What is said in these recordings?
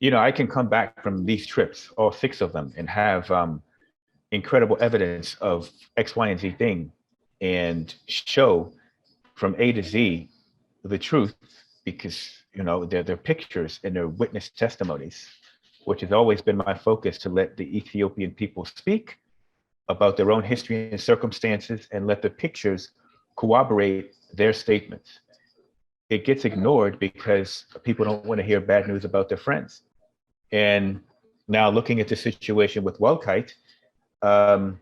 I can come back from these trips, all six of them, and have incredible evidence of X, Y, and Z thing, and show from A to Z the truth, because they're pictures and they're witness testimonies, which has always been my focus, to let the Ethiopian people speak about their own history and circumstances, and let the pictures corroborate their statements. It gets ignored because people don't want to hear bad news about their friends. And now, looking at the situation with Wolkait, um,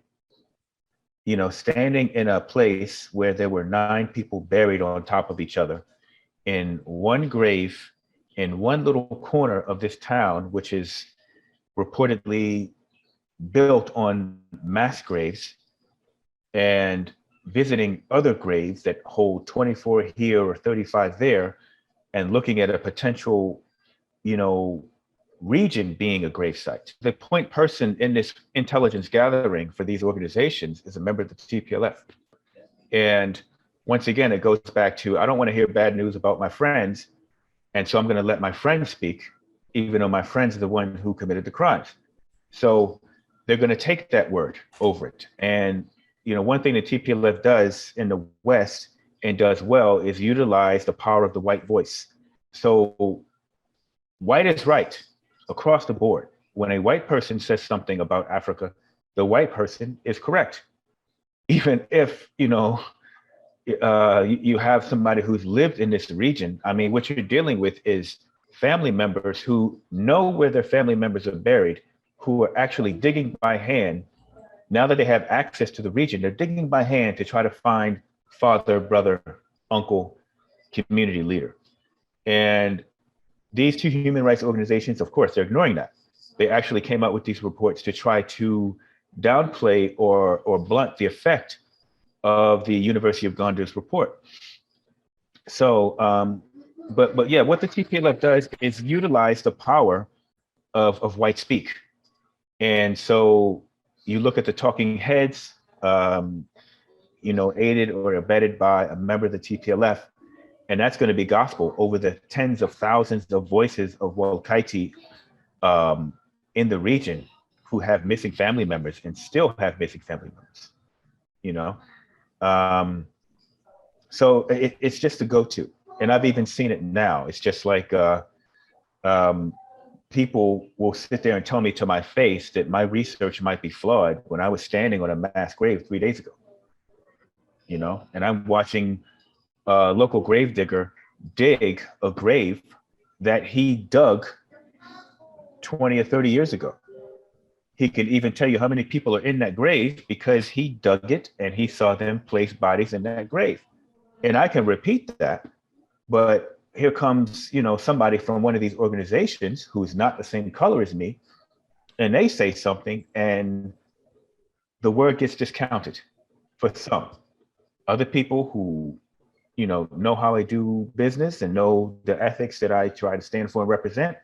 standing in a place where there were 9 people buried on top of each other in one grave in one little corner of this town, which is reportedly built on mass graves, and visiting other graves that hold 24 here or 35 there, and looking at a potential, you know, region being a gravesite. The point person in this intelligence gathering for these organizations is a member of the TPLF. And once again, it goes back to, I don't want to hear bad news about my friends. And so I'm going to let my friends speak, even though my friends are the one who committed the crimes. So they're going to take that word over it. And, one thing the TPLF does in the West and does well is utilize the power of the white voice. So white is right across the board. When a white person says something about Africa, the white person is correct. Even if, you have somebody who's lived in this region. I mean, what you're dealing with is family members who know where their family members are buried, who are actually digging by hand. Now that they have access to the region, they're digging by hand to try to find father, brother, uncle, community leader. And these two human rights organizations, of course, they're ignoring that. They actually came out with these reports to try to downplay or blunt the effect of the University of Gondar's report. So, but yeah, what the TPLF does is utilize the power of white speak. And so you look at the talking heads, aided or abetted by a member of the TPLF, and that's going to be gospel over the tens of thousands of voices of Wolkait in the region who have missing family members and still have missing family members, you know? Um, so it's just a go-to. And I've even seen it now. It's just like um, people will sit there and tell me to my face that my research might be flawed when I was standing on a mass grave 3 days ago, and I'm watching a local grave digger dig a grave that he dug 20 or 30 years ago. He can even tell you how many people are in that grave because he dug it and he saw them place bodies in that grave. And I can repeat that, but here comes, somebody from one of these organizations who's not the same color as me, and they say something and the word gets discounted for some. Other people who, know how I do business and know the ethics that I try to stand for and represent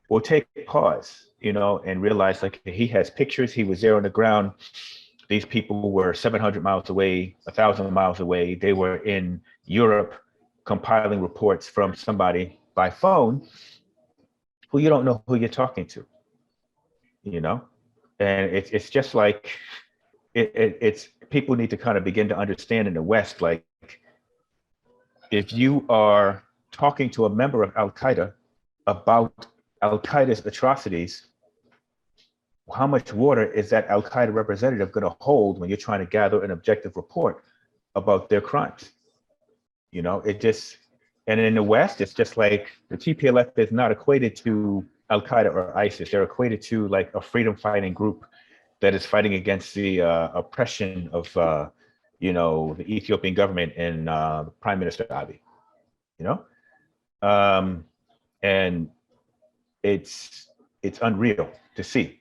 will take pause, and realize like he has pictures, he was there on the ground. These people were 700 miles away, 1,000 miles away. They were in Europe compiling reports from somebody by phone who you don't know who you're talking to, And it's just like, it's people need to kind of begin to understand in the West, like if you are talking to a member of Al-Qaeda about Al-Qaeda's atrocities, how much water is that Al-Qaeda representative going to hold when you're trying to gather an objective report about their crimes? It just, and in the West, it's just like the TPLF is not equated to Al-Qaeda or ISIS. They're equated to like a freedom fighting group that is fighting against the oppression of, the Ethiopian government and Prime Minister Abiy, you know? And it's unreal to see.